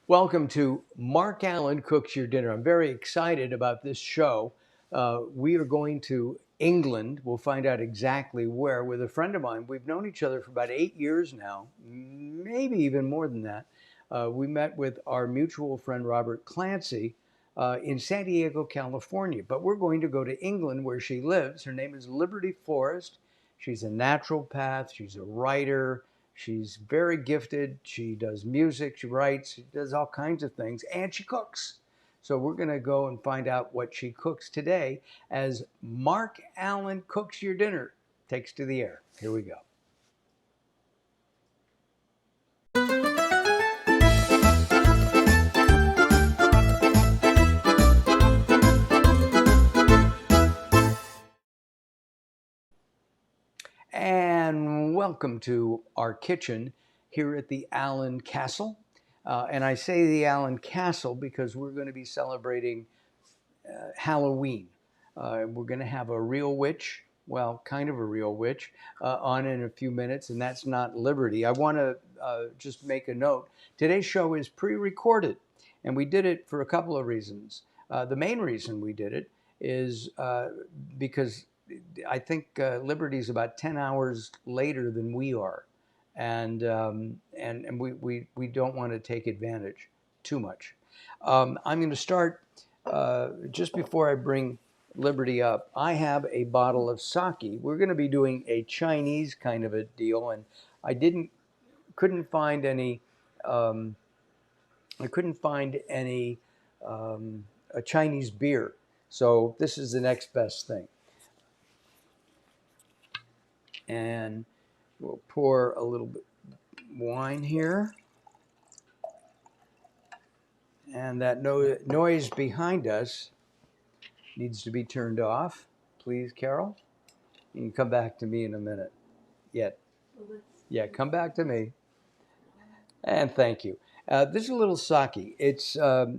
Welcome to Mark Allen Cooks Your Dinner. I'm very excited about this show. We are going to England. We'll find out exactly where with a friend of mine. We've known each other for about 8 years now, maybe even more than that. We met with our mutual friend Robert Clancy in San Diego, California. But we're going to go to England where she lives. Her name is Liberty Forrest. She's a naturopath, she's a writer. She's very gifted. She does music, she writes, she does all kinds of things, and she cooks. So we're going to go and find out what she cooks today as Mark Allen Cooks Your Dinner takes to the air. Here we go. And welcome to our kitchen here at the Allen Castle. And I say the Allen Castle because we're going to be celebrating Halloween. We're going to have a real witch, well, kind of a real witch, on in a few minutes, and that's not Liberty. I want to just make a note. Today's show is pre-recorded, and we did it for a couple of reasons. The main reason we did it is because I think Liberty's about 10 hours later than we are, and we don't want to take advantage too much. I'm going to start just before I bring Liberty up. I have a bottle of sake. We're going to be doing a Chinese kind of a deal, and I couldn't find any. Um, I couldn't find any a Chinese beer, so this is the next best thing. And we'll pour a little bit wine here. And that noise behind us needs to be turned off. Please, Carol. You can come back to me in a minute. Yeah, come back to me. And thank you. This is a little sake. It's a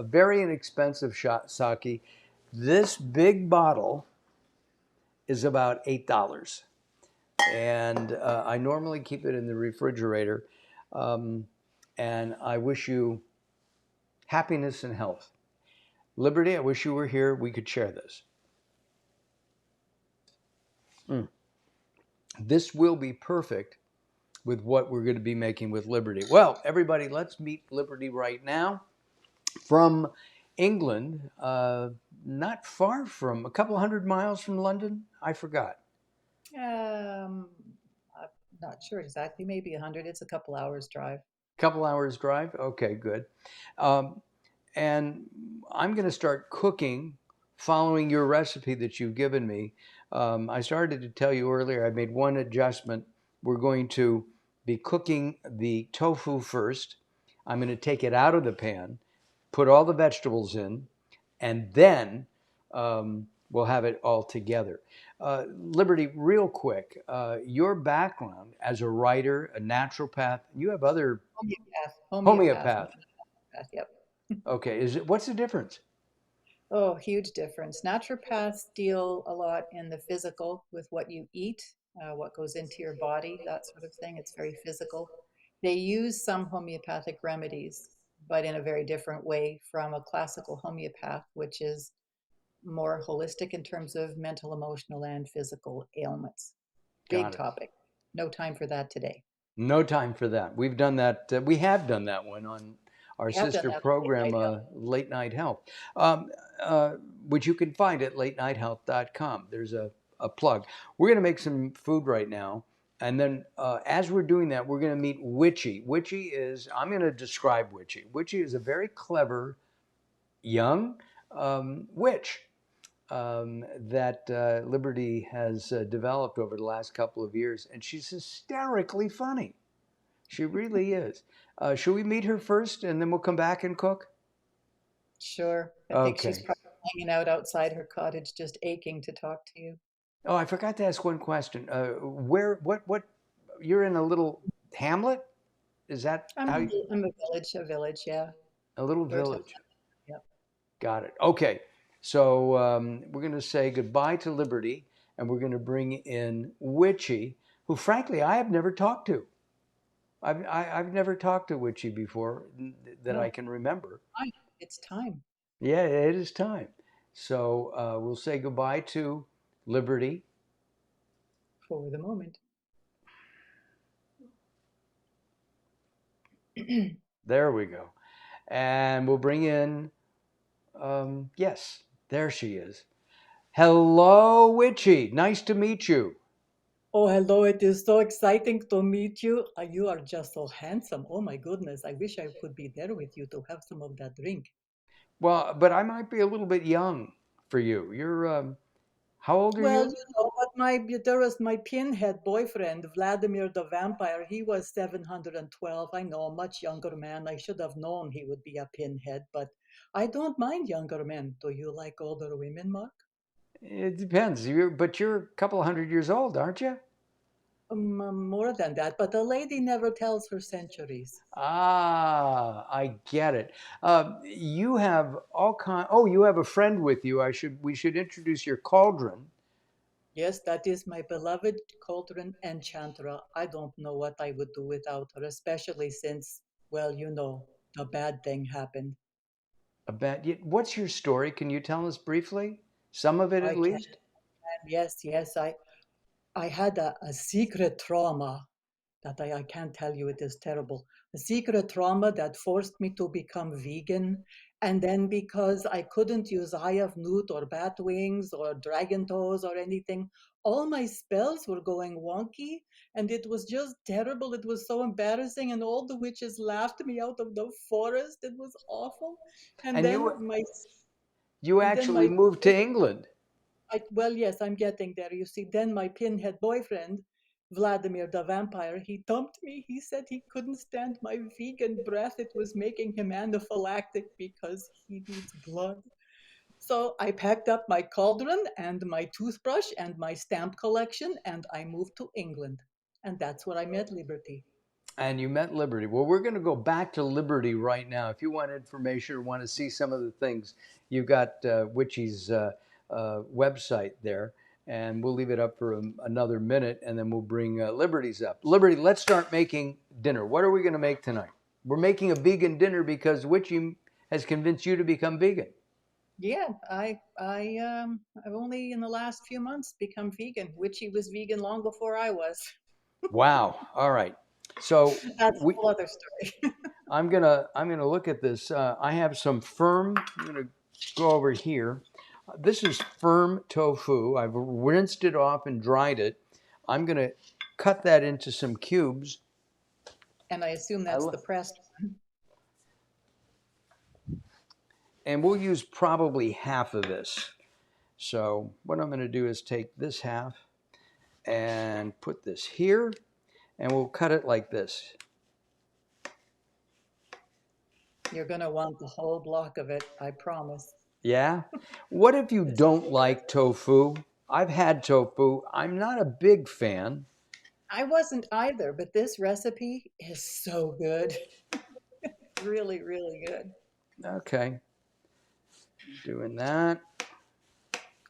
very inexpensive sake. This big bottle is about $8. And I normally keep it in the refrigerator. And I wish you happiness and health. Liberty, I wish you were here. We could share this. This will be perfect with what we're going to be making with Liberty. Well, everybody, let's meet Liberty right now from England, not far from, a couple hundred miles from London. I forgot. I'm not sure exactly. Maybe 100. It's a couple hours drive. Couple hours drive. Okay, good. Um, and I'm going to start cooking following your recipe that you've given me. I started to tell you earlier, I made one adjustment. We're going to be cooking the tofu first. I'm going to take it out of the pan, put all the vegetables in, and then we'll have it all together. Liberty, real quick, your background as a writer, a naturopath, you have other Homeopath. Homeopath. homeopath. Not naturopath. Yep. Okay, what's the difference? Oh, huge difference. Naturopaths deal a lot in the physical with what you eat, what goes into your body, that sort of thing. It's very physical. They use some homeopathic remedies, but in a very different way from a classical homeopath, which is more holistic in terms of mental, emotional, and physical ailments. Big Got it. topic. No time for that today. No time for that. We've done that. We have done that one on our We have done sister that late program, night help. Late Night Health, um, which you can find at latenighthealth.com. There's a plug. We're going to make some food right now. And then as we're doing that, we're going to meet Witchy. Witchy is, I'm going to describe Witchy. Witchy is a very clever young witch that Liberty has developed over the last couple of years. And she's hysterically funny. She really is. Should we meet her first and then we'll come back and cook? Sure. I think she's Okay. probably hanging out outside her cottage, just aching to talk to you. Oh, I forgot to ask one question. You're in a little hamlet? Is that how you, I'm a village, yeah. a little Your town. village? Yep. Got it. Okay. So we're going to say goodbye to Liberty and we're going to bring in Witchy, who frankly I have never talked to. I've never talked to Witchy before that I No, can remember. time. It's time Yeah, it is time. So we'll say goodbye to Liberty. for the moment. There we go. And we'll bring in, yes, there she is. Hello, Witchy. Nice to meet you. Oh, hello. It is so exciting to meet you. You are just so handsome. Oh, my goodness. I wish I could be there with you to have some of that drink. Well, but I might be a little bit young for you. You're, how old are Well, you? you know, but there was my pinhead boyfriend, Vladimir the vampire. He was 712. I know, a much younger man. I should have known he would be a pinhead, but I don't mind younger men. Do you like older women, Mark? It depends. But you're a couple hundred years old, aren't you? More than that, but a lady never tells her centuries. Ah, I get it. You have all kind. Oh, you have a friend with you. We should introduce your cauldron. Yes, that is my beloved Cauldron Enchantra. I don't know what I would do without her, especially since, well, you know, the bad thing happened. What's your story? Can you tell us briefly? Some of it, I at can, least. yes, yes, I had a secret trauma that I can't tell you, it is terrible. A secret trauma that forced me to become vegan. And then because I couldn't use Eye of Newt or bat wings or dragon toes or anything, all my spells were going wonky and it was just terrible. It was so embarrassing and all the witches laughed me out of the forest. It was awful. And And then you my you and then actually my moved to England. well, yes, I'm getting there. You see, then my pinhead boyfriend, Vladimir the vampire, he dumped me. He said he couldn't stand my vegan breath. It was making him anaphylactic because he needs blood. So I packed up my cauldron and my toothbrush and my stamp collection and I moved to England. And that's where I met Liberty. And you met Liberty. Well, we're going to go back to Liberty right now. If you want information or want to see some of the things, you've got Witchy's website there. And we'll leave it up for another minute and then we'll bring Liberty's up. Liberty, let's start making dinner. What are we going to make tonight? We're making a vegan dinner because Witchy has convinced you to become vegan. Yeah, I've only in the last few months become vegan, which he was vegan long before I was. Wow. All right. So That's a we, whole other story. I'm gonna look at this. I have some firm. I'm gonna go over here. This is firm tofu. I've rinsed it off and dried it. I'm gonna cut that into some cubes. And I assume I, that's the pressed one. and we'll use probably half of this. So what I'm gonna do is take this half and put this here, and we'll cut it like this. You're going to want the whole block of it, I promise. Yeah. What if you This is don't like tofu? I've had tofu. I'm not a big fan. I wasn't either, but this recipe is so good. Really, really good. Okay, doing that.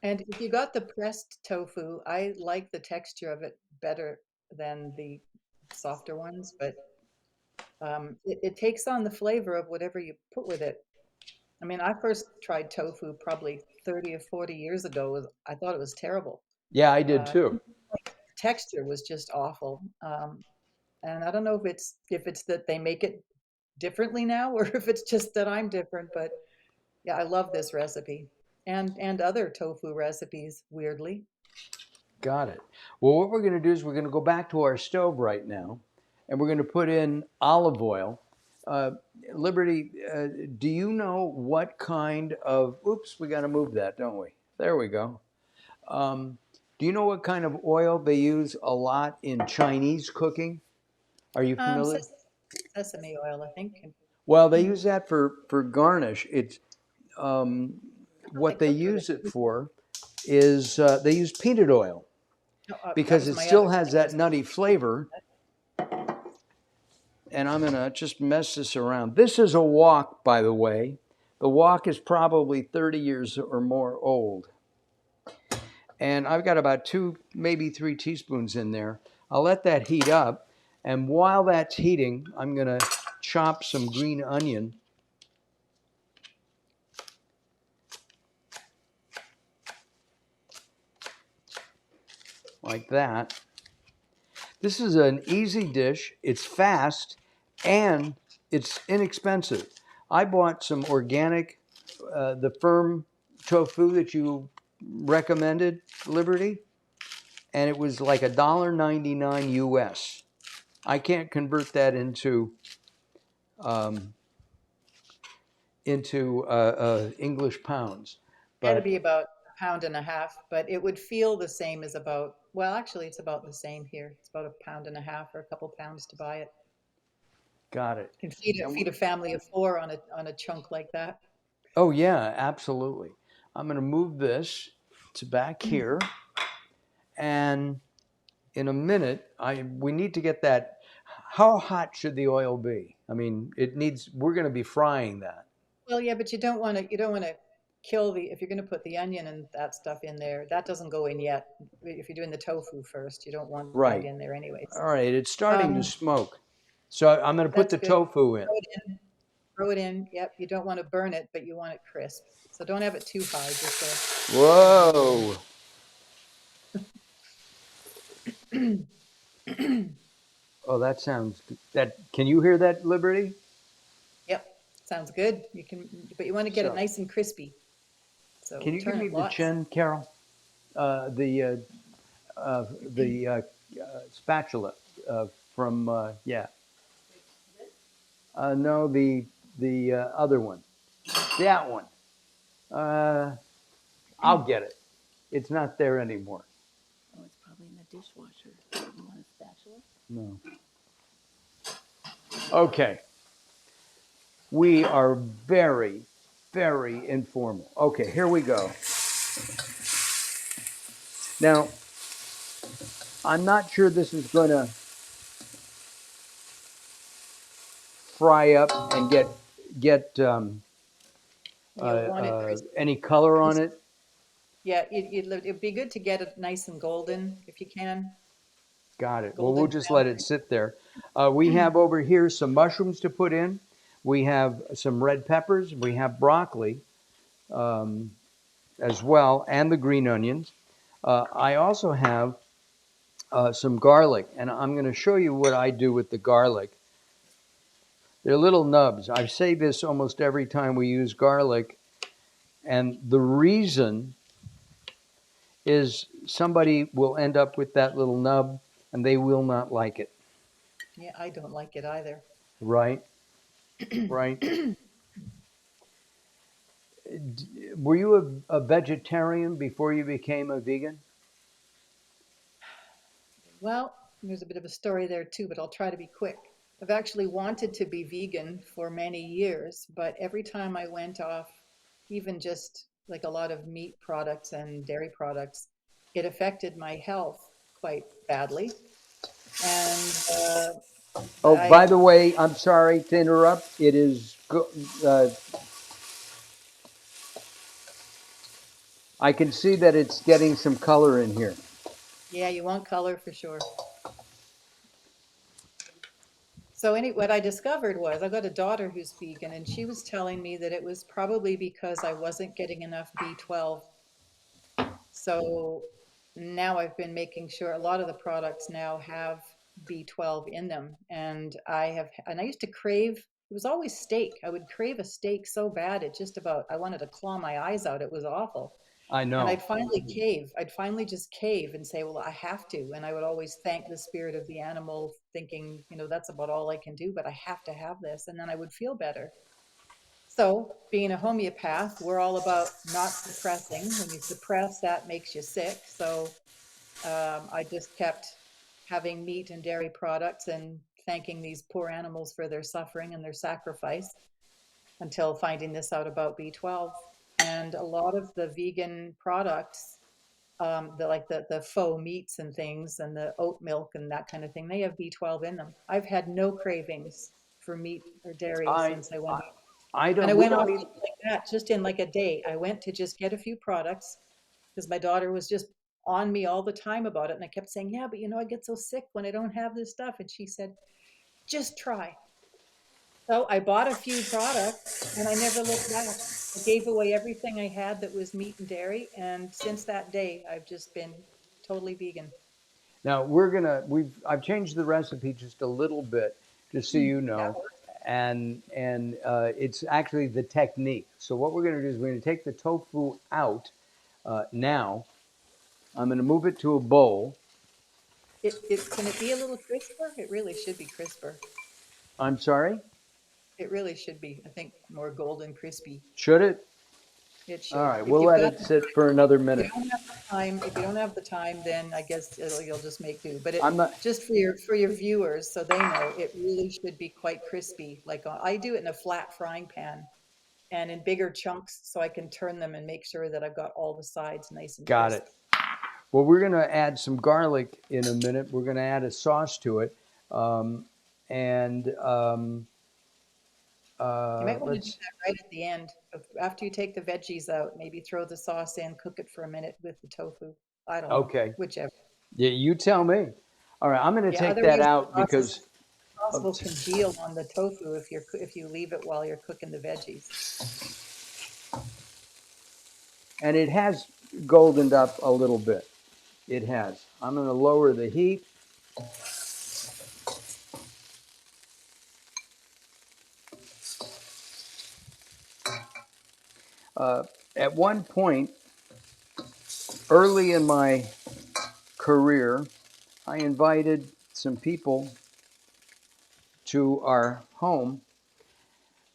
And if you got the pressed tofu, I like the texture of it better than the softer ones, but it takes on the flavor of whatever you put with it. I mean, I first tried tofu probably 30 or 40 years ago. I thought it was terrible. Yeah, I did Uh, too. Texture was just awful. And I don't know if it's that they make it differently now or if it's just that I'm different, but yeah, I love this recipe and other tofu recipes, weirdly. Got it. Well, what we're going to do is we're going to go back to our stove right now, and we're going to put in olive oil. Uh, Liberty, do you know what kind of? Oops, we got to move that, don't we? There we go. Um, do you know what kind of oil they use a lot in Chinese cooking? Are you Um, familiar? ses- Sesame oil, I think. Well, they Hmm, use that for garnish. It's they what they cooked with it. use it for is they use peanut oil No, that because was it my still other has thing that was nutty flavor. And I'm gonna just mess this around. This is a wok, by the way. The wok is probably 30 years or more old. And I've got about 2, maybe 3 teaspoons in there. I'll let that heat up. And while that's heating, I'm going to chop some green onion. Like that. This is an easy dish. It's fast and it's inexpensive. I bought some organic, the firm tofu that you recommended, Liberty, and it was like $1.99 US. I can't convert that um, into English pounds, That'd but be about a pound and a half, but it would feel the same as about, well, actually, it's about the same here. It's about a pound and a half or a couple pounds to buy it. got it. Can feed And feed a family of four on a chunk like that. oh yeah, absolutely. I'm going to move this to back here, and in a minute, we need to get that. How hot should the oil be? I mean, it needs. We're going to be frying that. Well, yeah, but you don't want to kill the if you're going to put the onion and that stuff in there. That doesn't go in yet. If you're doing the tofu first, you don't want that Right. in there anyways. All right. It's starting to Um, smoke, so I'm going to put that's the good. tofu in. Throw it in. Throw it in. Yep. You don't want to burn it, but you want it crisp. So don't have it too high, just a medium. Whoa. Oh, that sounds. That can you hear that, Liberty? Yep. Sounds good. But you want to get it So, nice and crispy. So can you give turn me it the lots. chin, Carol? Uh, the uh, the spatula from yeah. No, the other one. That one. Uh, I'll get it. It's not there anymore. Oh, it's probably in the dishwasher. You want a spatula? No. Okay. We are very, very informal. Okay, here we go. Now, I'm not sure this is going to fry up and get You'll want it any color on crispy. it. Yeah, it'd be good to get it nice and golden if you can. Got it. Well, we'll Golden just let brown. it sit there. We have over here some mushrooms to put in. We have some red peppers. We have broccoli um, as well, and the green onions. I also have some garlic, and I'm going to show you what I do with the garlic. They're little nubs. I say this almost every time we use garlic, and the reason is somebody will end up with that little nub, and they will not like it. Yeah, I don't like it either. Right? Right? Were you a vegetarian before you became a vegan? Well, there's a bit of a story there too, but I'll try to be quick. I've actually wanted to be vegan for many years, but every time I went off, even just like a lot of meat products and dairy products, it affected my health quite badly. And Oh, by I, the way, I'm sorry to interrupt. It is. I can see that it's getting some color in here. yeah, you want color for sure. So what I discovered was I've got a daughter who's vegan, and she was telling me that it was probably because I wasn't getting enough B12. So now I've been making sure a lot of the products now have B12 in them. And I used to crave, it was always steak. I would crave a steak so bad, I wanted to claw my eyes out. It was awful. I And know. I'd finally cave. I'd finally just cave and say, well, I have to. And I would always thank the spirit of the animal, thinking, that's about all I can do, but I have to have this. And then I would feel better. So, being a homeopath, we're all about not suppressing. When you suppress, that makes you sick. So, I just kept having meat and dairy products and thanking these poor animals for their suffering and their sacrifice until finding this out about B12. And a lot of the vegan products, the faux meats and things and the oat milk and that kind of thing, they have B12 in them. I've had no cravings for meat or dairy I, since I went I, off. I And I don't. We went don't off even. just like that, just in like a day. I went to just get a few products because my daughter was just on me all the time about it. And I kept saying, yeah, but I get so sick when I don't have this stuff. And she said, just try. So I bought a few products and I never looked back. I gave away everything I had that was meat and dairy. And since that day, I've just been totally vegan. Now I've changed the recipe just a little bit, just so you That know, works. and it's actually the technique. So what we're going to do is we're going to take the tofu out now. I'm going to move it to a bowl. Can it be a little crisper? It really should be crisper. I'm sorry. It really should be, I think, more golden crispy. Should it? It All should. right, If we'll you've let got it sit for another If you minute. don't have the time, then I guess you'll just make do. But it I'm not. just for your viewers, so they know, it really should be quite crispy. Like I do it in a flat frying pan and in bigger chunks, so I can turn them and make sure that I've got all the sides nice and Got crisp. it. Well, we're going to add some garlic in a minute. We're going to add a sauce to it, and You might want to do let's. that right at the end, after you take the veggies out. Maybe throw the sauce in, cook it for a minute with the tofu. I don't know, Okay. whichever. Yeah, you tell me. All right, I'm going to Yeah, take that otherwise the out sauce because of, will congeal on the tofu if you leave it while you're cooking the veggies. and it has goldened up a little bit. It has. I'm going to lower the heat. At one point, early in my career, I invited some people to our home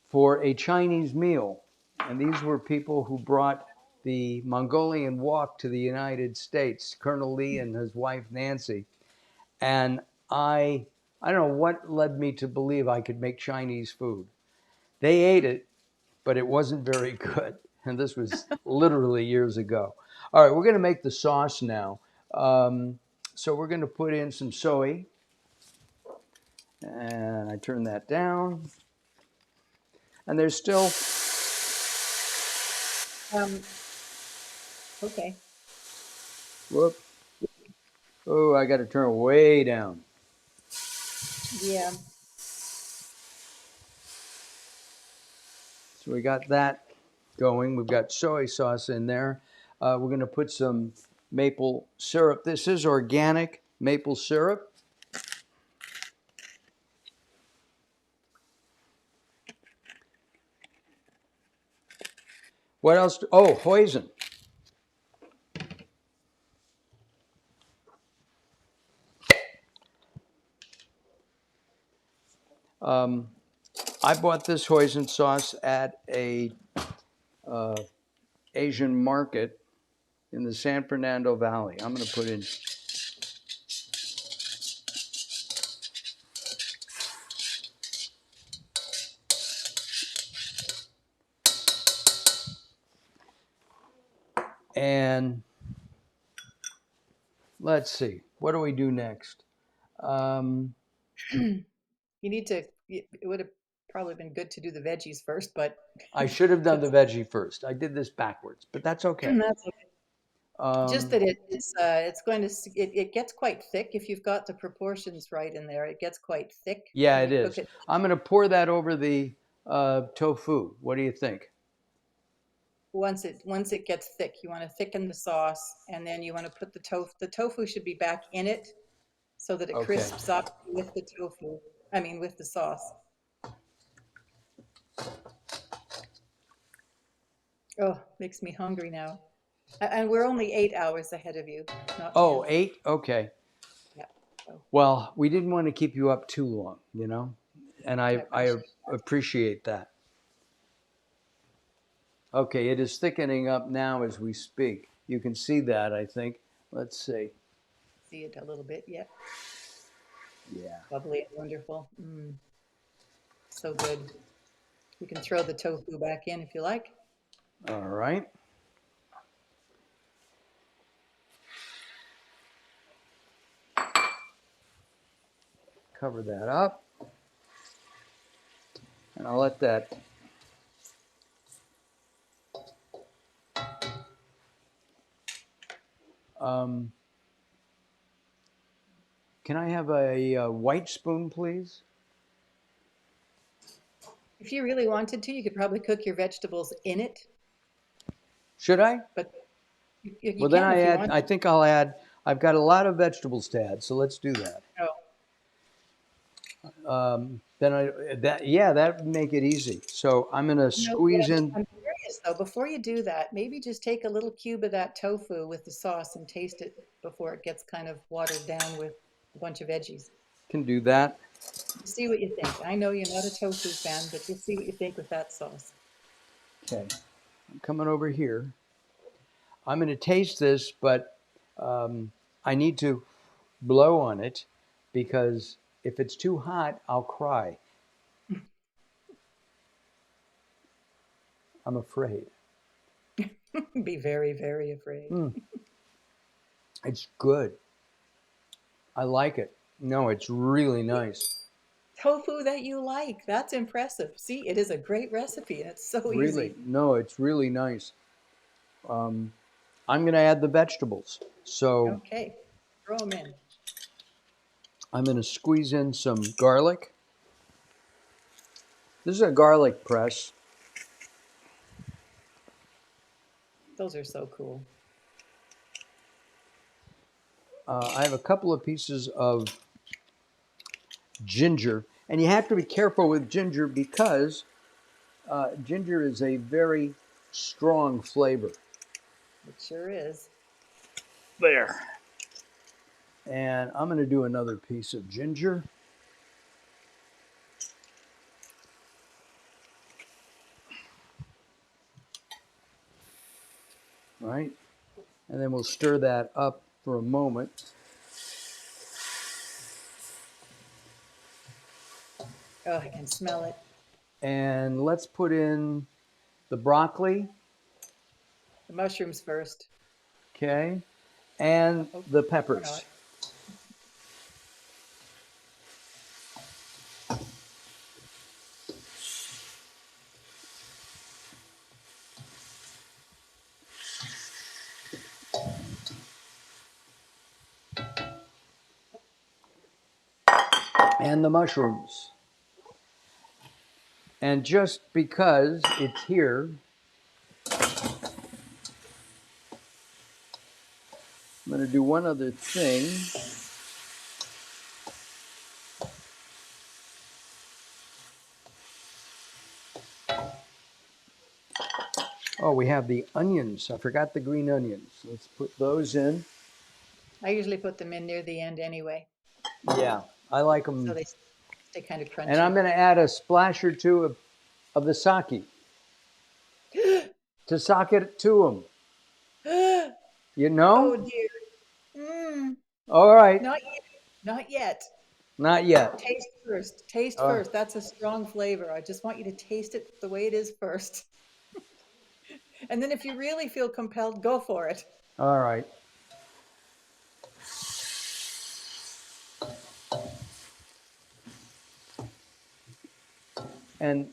for a Chinese meal. And these were people who brought the Mongolian walk to the United States, Colonel Lee and his wife Nancy. And I don't know what led me to believe I could make Chinese food. They ate it, but it wasn't very good. And this was literally years ago. All right, we're going to make the sauce now. So we're going to put in some soy. And I turn that down. And there's still, Um, okay. whoop, oh, I got to turn it way down. Yeah. So we got that going. We've got soy sauce in there. We're going to put some maple syrup. This is organic maple syrup. What else? Oh, hoisin. Um, I bought this hoisin sauce at a Asian market in the San Fernando Valley. I'm going to put in. And let's see, what do we do next? You need to, it would have probably been good to do the veggies first, but I should have done put the veggie first. I did this backwards, but that's okay. that's okay. Just Um, that it's going to, it gets quite thick if you've got the proportions right in there. It gets quite thick yeah, when it you cook is. it. I'm going to pour that over the tofu. What do you think? Once it gets thick, you want to thicken the sauce, and then you want to put the tofu. The tofu should be back in it so that it Okay. crisps up with the tofu. I mean, with the sauce. Oh, makes me hungry now. And we're only 8 hours ahead of you, not Oh, 10. 8? Okay. Yeah. So Well, we didn't want to keep you up too long, you know, and I I appreciate appreciate that. Okay, it is thickening up now as we speak. You can see that, I think. Let's see. see it a little bit. Yeah. Yeah. Lovely and wonderful. So good. You can throw the tofu back in if you like. All right. Cover that up. And I'll let that Um, can I have a white spoon, please? If you really wanted to, you could probably cook your vegetables in it, Should I? but you Well, then can if you want. I think I'll add, I've got a lot of vegetables to add, so let's do that. Oh, Yeah, that would make it easy. So I'm going to what squeeze in, I'm curious though, before you do that, maybe just take a little cube of that tofu with the sauce and taste it before it gets kind of watered down with a bunch of veggies. can do that. See what you think. I know you're not a tofu fan, but just see what you think with that sauce. Okay, I'm coming over here. I'm going to taste this, but I need to blow on it because if it's too hot, I'll cry. I'm afraid. Be very, very afraid. Mm, it's good. I like it. No, it's really nice. Tofu that you like. That's impressive. See, it is a great recipe and it's so Really. easy. No, it's really nice. Um, I'm going to add the vegetables. So Okay, throw them in. I'm going to squeeze in some garlic. This is a garlic press. Those are so cool. I have a couple of pieces of ginger. And you have to be careful with ginger because ginger is a very strong flavor. It sure is. There. And I'm going to do another piece of ginger. Right? And then we'll stir that up for a moment. Oh, I can smell it. And let's put in the broccoli, The mushrooms first. okay, and Oh, the or not. peppers. And the mushrooms. And just because it's here, I'm going to do one other thing. Oh, we have the onions. I forgot the green onions. Let's put those in. I usually put them in near the end anyway, Yeah, I like so them. they stay kind of And I'm crunchy. going to add a splash or two of the sake to sock it to them. You Oh know? dear. Mm, All right. not yet. Not yet. Not yet. Taste first. Taste Uh, first. That's a strong flavor. I just want you to taste it the way it is first. And then if you really feel compelled, go for it. all right. And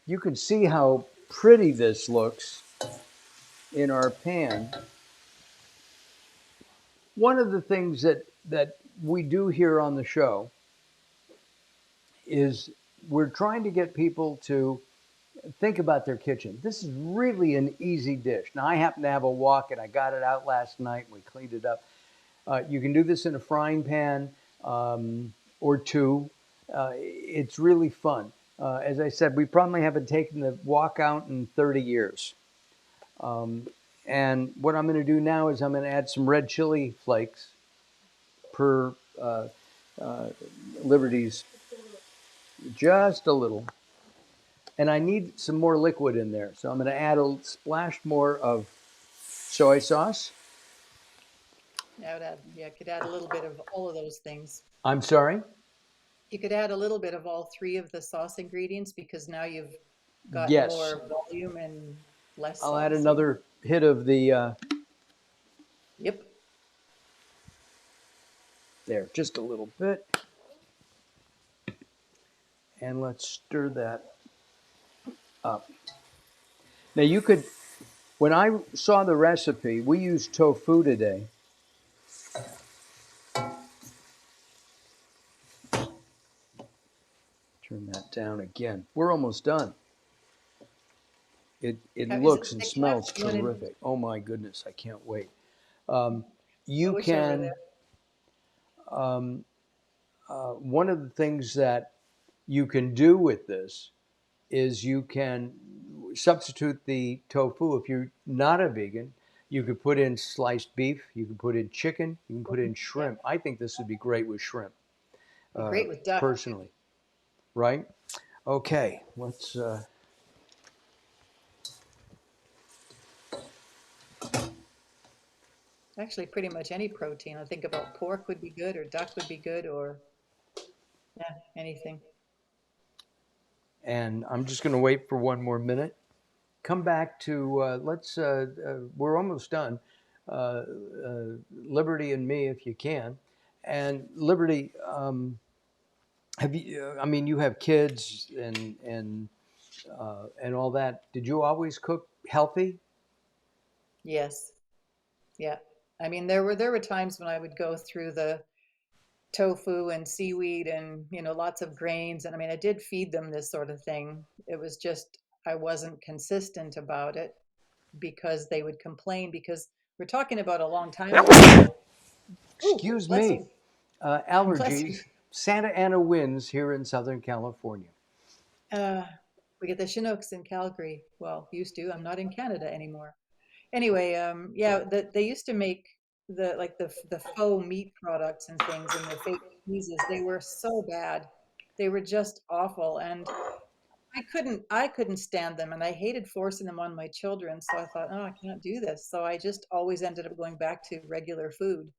you can see how pretty this looks in our pan. One of the things that we do here on the show is we're trying to get people to think about their kitchen. This is really an easy dish. Now, I happen to have a wok and I got it out last night and we cleaned it up. You can do this in a frying pan or two. It's really fun. As I said, we probably haven't taken the wok out in 30 years. And what I'm going to do now is I'm going to add some red chili flakes per uh, Liberty's, just a little. And I need some more liquid in there. So I'm going to add a splash more of soy sauce. Yeah, could add a little bit of all of those things. I'm sorry? You could add a little bit of all three of the sauce ingredients because now you've got Yes. more volume and less I'll add sauce. So, another hit of the, yep. there, just a little bit. And let's stir that up. Now you could, when I saw the recipe, we used tofu today. Turn that down again. We're almost done. It Is it looks and thick enough? smells You want to, terrific. Oh my goodness, I can't wait. oh, You whichever there. can, one of the things that you can do with this is you can substitute the tofu. If you're not a vegan, you could put in sliced beef, you can put in chicken, you can put in Yeah, shrimp. I think this would be great with shrimp, be great with duck. personally, right? Okay, let's, Actually, pretty much any protein. I think about pork would be good, or duck would be good, or yeah, anything. and I'm just going to wait for one more minute. Come back to, we're almost done. Uh, Liberty and me, if you can. And Liberty, have you, I mean, you have kids and all that. Did you always cook healthy? Yes. Yeah. I mean, there were times when I would go through the tofu and seaweed and, lots of grains. And I mean, I did feed them this sort of thing. It was just, I wasn't consistent about it because they would complain because we're talking about a long time ago. Oh, Excuse bless me. you. Bless you. Allergies. Santa Ana winds here in Southern California. Uh, we get the Chinooks in Calgary. Well, used to. I'm not in Canada anymore. Anyway, yeah, they used to make the faux meat products and things and the fake cheeses. They were so bad. They were just awful, and I couldn't stand them, and I hated forcing them on my children. So I thought, oh, I can't do this. So I just always ended up going back to regular food.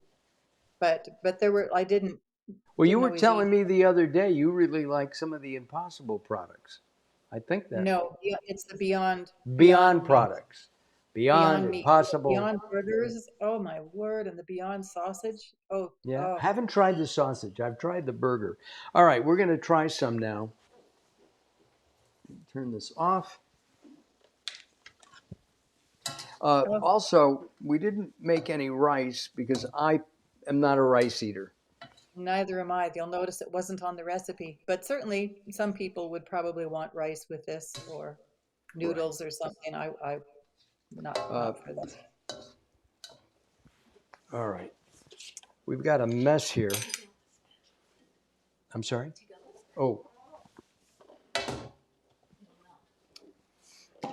But there were I Well, you didn't were always eat. telling me the other day you really like some of the Impossible products. I think that No, yeah, it's the Beyond Beyond Meat. products, Beyond Beyond Meat, Impossible. Beyond Burgers. Oh my word! And the Beyond Sausage. Oh, Yeah, oh. haven't tried the sausage. I've tried the burger. All right, we're going to try some now. Turn this off. Oh, Also, we didn't make any rice because I am not a rice eater. neither am I. You'll notice it wasn't on the recipe, but certainly some people would probably want rice with this or Right. noodles or something. I not Uh, not for this. all right. We've got a mess here. I'm sorry? Oh,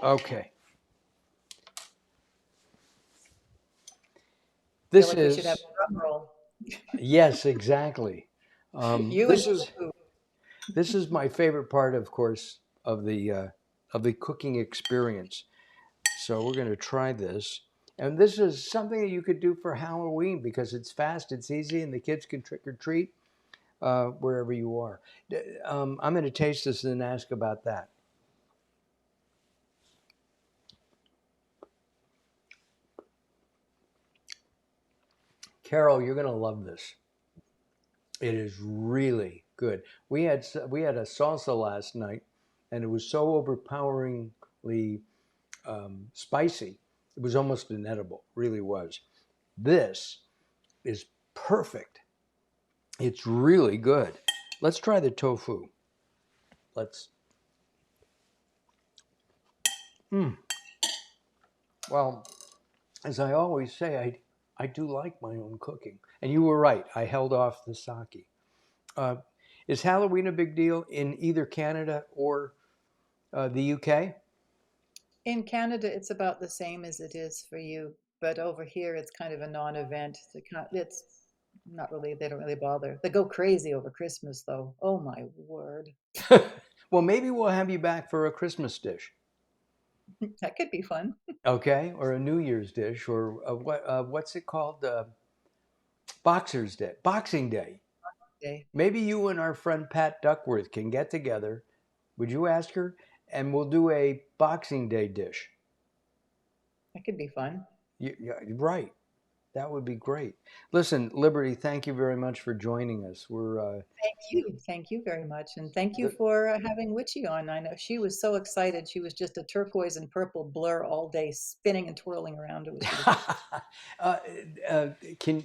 okay. I feel This like we should have is, a drum roll. yes, exactly. You and This is tofu. this is my favorite part, of course, of the cooking experience. So we're going to try this. And this is something that you could do for Halloween because it's fast, it's easy, and the kids can trick or treat wherever you are. I'm going to taste this and ask about that. Carol, you're going to love this. It is really good. We had a salsa last night, and it was so overpoweringly spicy. It was almost inedible. Really was. This is perfect. It's really good. Let's try the tofu. Let's. Mm. Well, as I always say, I do like my own cooking. And you were right. I held off the sake. Uh, is Halloween a big deal in either Canada or the UK? In Canada, it's about the same as it is for you, but over here, it's kind of a non-event. It's not really. They don't really bother. They go crazy over Christmas, though. Oh my word, Well, maybe we'll have you back for a Christmas dish, that could be fun. okay? Or a New Year's dish, or what's it called? Boxer's Day, Boxing Day. Okay, Maybe you and our friend Pat Duckworth can get together. Would you ask her? And we'll do a Boxing Day dish. that could be fun. You're right. That would be great. Listen, Liberty, thank you very much for joining us. Thank you very much, and thank you The, for having Witchy on. I know she was so excited. She was just a turquoise and purple blur all day, spinning and twirling around. It was beautiful. uh, uh, can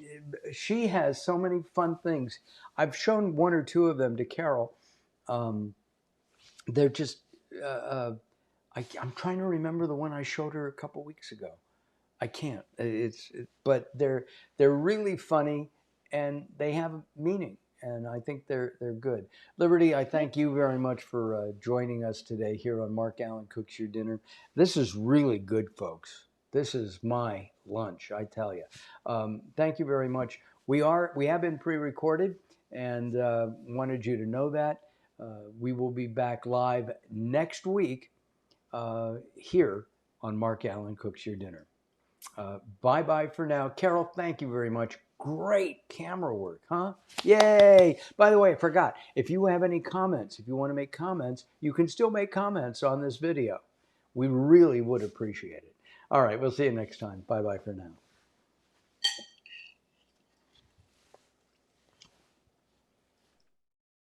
she has so many fun things. I've shown one or two of them to Carol, um, they're just, I'm trying to remember the one I showed her a couple weeks ago. I can't. But they're really funny and they have meaning, and I think they're good. Liberty, I thank you very much for joining us today here on Mark Allen Cooks Your Dinner. This is really good, folks. This is my lunch, I tell you. Thank you very much. We have been pre-recorded, and wanted you to know that. We will be back live next week here on Mark Allen Cooks Your Dinner. Bye-bye for now. Carol, thank you very much. Great camera work, huh? Yay! By the way, I forgot. If you have any comments, if you want to make comments, you can still make comments on this video. We really would appreciate it. All right, we'll see you next time. Bye-bye for now.